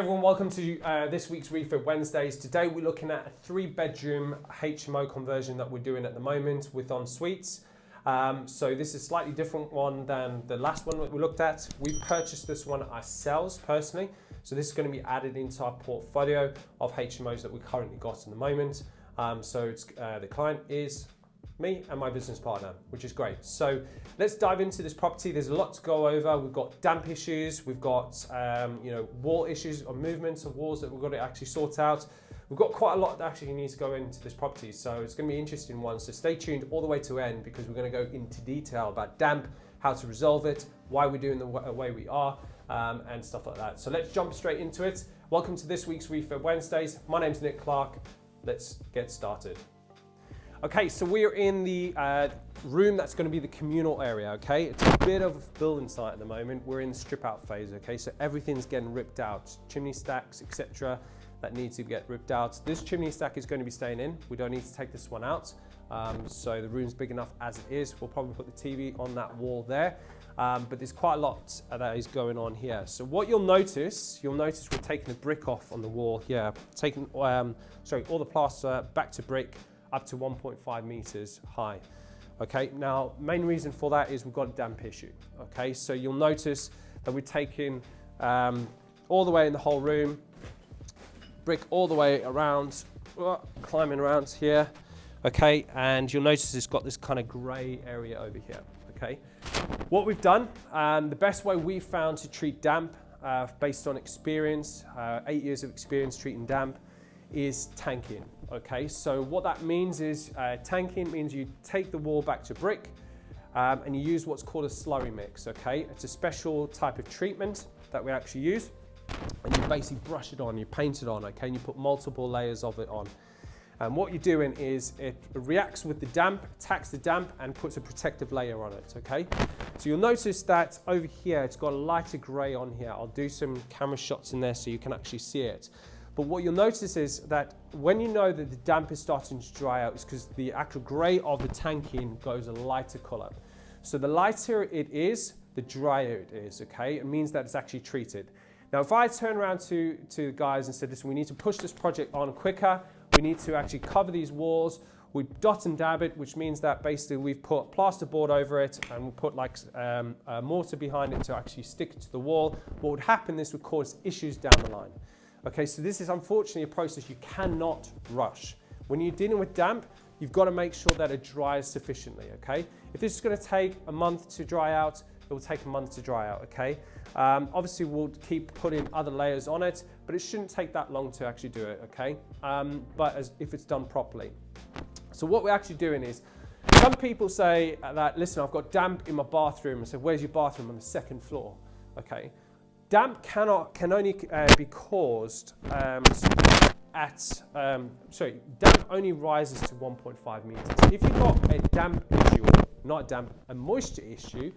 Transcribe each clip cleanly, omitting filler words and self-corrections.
everyone, welcome to this week's Refurb Wednesdays. Today we're looking at a 3-bedroom HMO conversion that we're doing at the moment with en-suites. So this is a slightly different one than the last one that we looked at. We purchased this one ourselves personally. So this is going to be added into our portfolio of HMOs that we currently got in the moment. So it's, the client is me and my business partner, which is great. So let's dive into this property. There's a lot to go over. We've got damp issues. We've got wall issues or movements of walls that we've got to actually sort out. We've got quite a lot that actually needs to go into this property. So it's going to be an interesting one. So stay tuned all the way to end because we're going to go into detail about damp, how to resolve it, why we're doing the way we are, and stuff like that. So let's jump straight into it. Welcome to this week's Refurb Wednesdays. My name's Nic Clark. Let's get started. Okay, so we're in the room that's going to be the communal area, okay? It's a bit of a building site at the moment. We're in the strip out phase, okay? So everything's getting ripped out, chimney stacks, etc. that need to get ripped out. This chimney stack is going to be staying in. We don't need to take this one out. So the room's big enough as it is. We'll probably put the TV on that wall there. But there's quite a lot that is going on here. So what you'll notice we're taking the brick off on the wall here. Taking, all the plaster back to brick, up to 1.5 meters high. Okay, now main reason for that is we've got a damp issue. Okay, so you'll notice that we're taking all the way in the whole room, brick all the way around, climbing around here. Okay, and you'll notice it's got this kind of grey area over here. Okay, what we've done, the best way we've found to treat damp based on experience, 8 years of experience treating damp, is tanking. Okay, so what that means is tanking means you take the wall back to brick and you use what's called a slurry mix. Okay, it's a special type of treatment that we actually use, and you basically brush it on, you paint it on, okay, and you put multiple layers of it on. And what you're doing is it reacts with the damp, attacks the damp, and puts a protective layer on it. Okay, so you'll notice that over here it's got a lighter grey on here. I'll do some camera shots in there so you can actually see it. But what you'll notice is that when you know that the damp is starting to dry out, it's because the actual grey of the tanking goes a lighter colour. So the lighter it is, the drier it is, okay? It means that it's actually treated. Now, if I turn around to the guys and said, listen, we need to push this project on quicker, we need to actually cover these walls, we dot and dab it, which means that basically we've put plasterboard over it and we put like a mortar behind it to actually stick it to the wall. What would happen, this would cause issues down the line. Okay, so this is unfortunately a process you cannot rush. When you're dealing with damp, you've got to make sure that it dries sufficiently, okay? If this is going to take a month to dry out, it will take a month to dry out, okay? Obviously, we'll keep putting other layers on it, but it shouldn't take that long to actually do it, okay? If it's done properly. So what we're actually doing is, some people say that, listen, I've got damp in my bathroom. I said, where's your bathroom? On the second floor, okay? Damp can only be caused damp only rises to 1.5 meters. If you've got a damp issue, or not a damp, a moisture issue,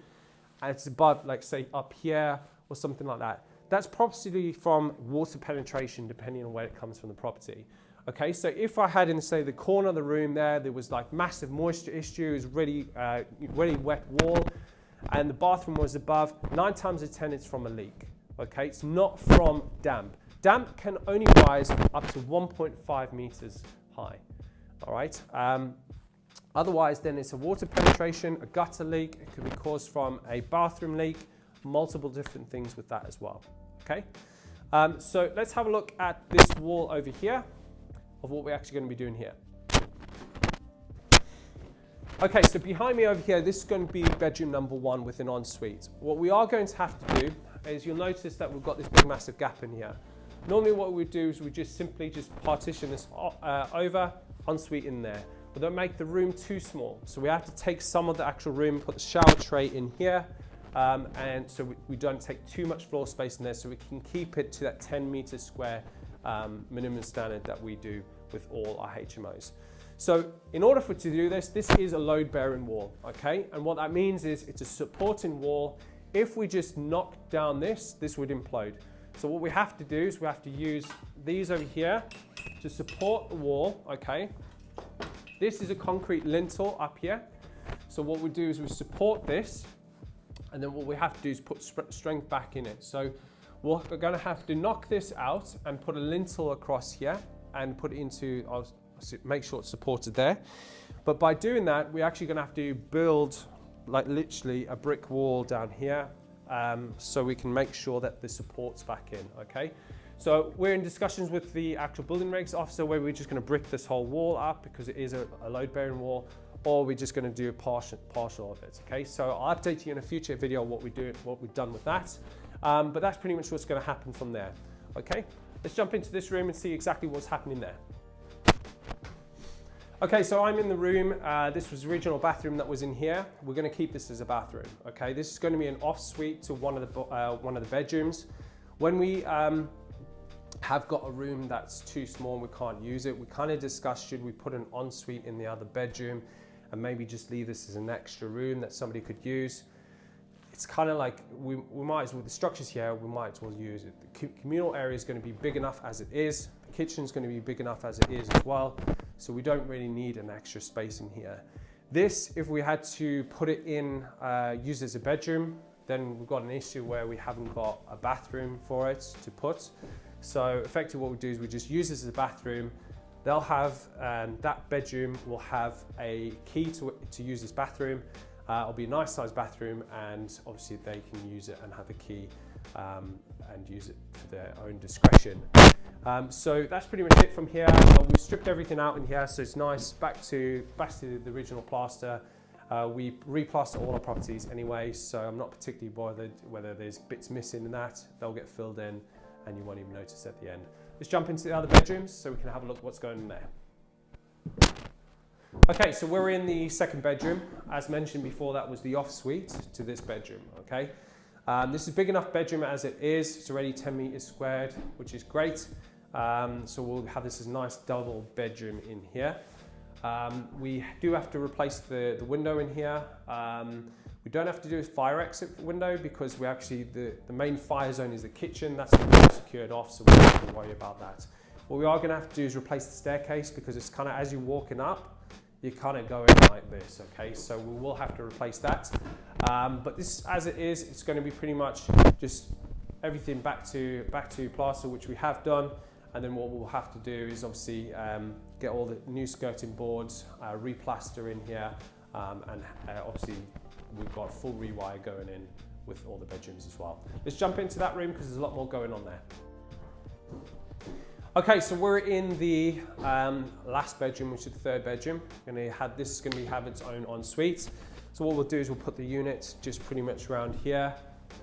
and it's above, like say up here or something like that, that's possibly from water penetration, depending on where it comes from the property. Okay, so if I had in, say, the corner of the room there was like massive moisture issues, really wet wall, and the bathroom was above, 9 times out of 10 it's from a leak. Okay, it's not from damp. Damp can only rise up to 1.5 meters high. All right. Otherwise, then it's a water penetration, a gutter leak. It could be caused from a bathroom leak, multiple different things with that as well. Okay. So let's have a look at this wall over here of what we're actually going to be doing here. Okay, so behind me over here, this is going to be bedroom number 1 with an ensuite. What we are going to have to do is you'll notice that we've got this big massive gap in here. Normally what we do is we just simply partition this over, ensuite in there. We don't make the room too small. So we have to take some of the actual room, put the shower tray in here, and so we don't take too much floor space in there so we can keep it to that 10 meters square minimum standard that we do with all our HMOs. So in order to do this, this is a load bearing wall, okay? And what that means is it's a supporting wall. If we just knock down this would implode. So what we have to do is we have to use these over here to support the wall, okay? This is a concrete lintel up here. So what we do is we support this, and then what we have to do is put strength back in it. So we're going to have to knock this out and put a lintel across here and put it into, I'll make sure it's supported there. But by doing that, we're actually going to have to build like literally a brick wall down here, so we can make sure that the support's back in, okay? So we're in discussions with the actual building regs officer where we're just going to brick this whole wall up because it is a load-bearing wall, or we're just going to do a partial of it, okay? So I'll update you in a future video what we've done with that, but that's pretty much what's going to happen from there, okay? Let's jump into this room and see exactly what's happening there. Okay, so I'm in the room. This was the original bathroom that was in here. We're going to keep this as a bathroom, okay? This is going to be an off suite to one of the bedrooms. When we have got a room that's too small and we can't use it, we kind of discussed, should we put an ensuite in the other bedroom and maybe just leave this as an extra room that somebody could use. It's kind of like we might as well, the structures here, we might as well use it. The communal area is going to be big enough as it is. The kitchen is going to be big enough as it is as well. So we don't really need an extra space in here. This, if we had to put it in, use as a bedroom, then we've got an issue where we haven't got a bathroom for it to put. So effectively what we do is we just use this as a bathroom. They'll have, that bedroom will have a key to use this bathroom. It'll be a nice sized bathroom, and obviously they can use it and have a key and use it for their own discretion. So that's pretty much it from here. We've stripped everything out in here, so it's nice. Back to the original plaster. We replaster all our properties anyway, so I'm not particularly bothered whether there's bits missing in that. They'll get filled in and you won't even notice at the end. Let's jump into the other bedrooms so we can have a look at what's going on there. Okay, so we're in the second bedroom. As mentioned before, that was the off suite to this bedroom, okay? This is a big enough bedroom as it is. It's already 10 meters squared, which is great. So we'll have this as a nice double bedroom in here. We do have to replace the window in here. We don't have to do a fire exit window because we actually, the main fire zone is the kitchen. That's secured off, so we don't have to worry about that. What we are going to have to do is replace the staircase because it's kind of, as you're walking up, you kind of go in like this, okay? So we will have to replace that. But this, as it is, it's going to be pretty much just everything back to plaster, which we have done. And then what we'll have to do is obviously get all the new skirting boards, replaster in here, and obviously we've got full rewire going in with all the bedrooms as well. Let's jump into that room because there's a lot more going on there. Okay, so we're in the last bedroom, which is the third bedroom. This is going to have its own ensuite. So what we'll do is we'll put the unit just pretty much around here,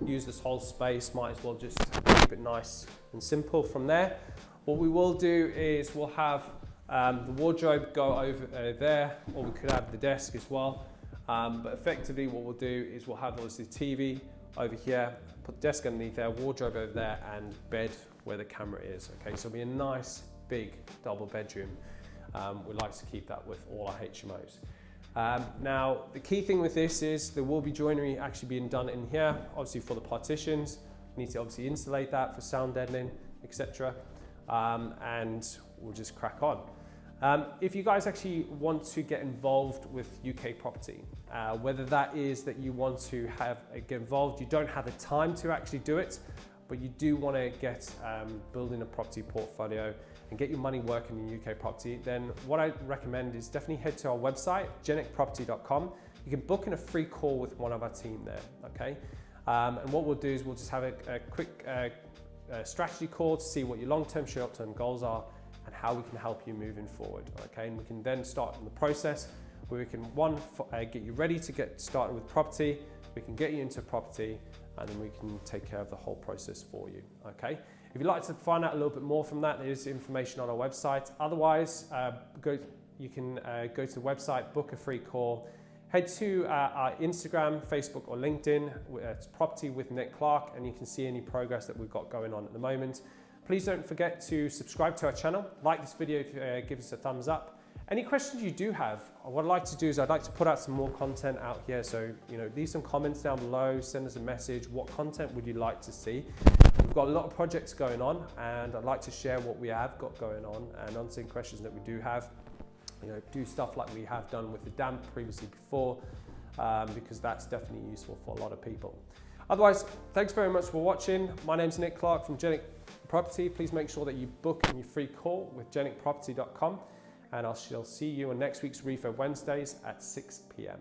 use this whole space, might as well just keep it nice and simple from there. What we will do is we'll have the wardrobe go over there, or we could have the desk as well. But effectively what we'll do is we'll have obviously TV over here, put the desk underneath there, wardrobe over there, and bed where the camera is. Okay, so it'll be a nice big double bedroom. We like to keep that with all our HMOs. Now, the key thing with this is there will be joinery actually being done in here, obviously for the partitions. We need to obviously insulate that for sound deadening, etc. And we'll just crack on. If you guys actually want to get involved with UK property, whether that is that you want to get involved, you don't have the time to actually do it, but you do want to get building a property portfolio and get your money working in UK property, then what I recommend is definitely head to our website, jenicproperty.com. You can book in a free call with one of our team there, okay? And what we'll do is we'll just have a quick strategy call to see what your long-term, short-term goals are and how we can help you moving forward, okay? And we can then start on the process where we can, get you ready to get started with property, we can get you into property, and then we can take care of the whole process for you, okay? If you'd like to find out a little bit more from that, there's information on our website. Otherwise, you can go to the website, book a free call, head to our Instagram, Facebook, or LinkedIn. It's Property with Nic Clark, and you can see any progress that we've got going on at the moment. Please don't forget to subscribe to our channel, like this video, give us a thumbs up. Any questions you do have, what I'd like to do is I'd like to put out some more content out here. So, leave some comments down below, send us a message. What content would you like to see? We've got a lot of projects going on, and I'd like to share what we have got going on and answering questions that we do have. Do stuff like we have done with the damp previously before, because that's definitely useful for a lot of people. Otherwise, thanks very much for watching. My name's Nic Clark from Jenic Property. Please make sure that you book your free call with jenicproperty.com, and I shall see you on next week's Refurb Wednesdays at 6 p.m.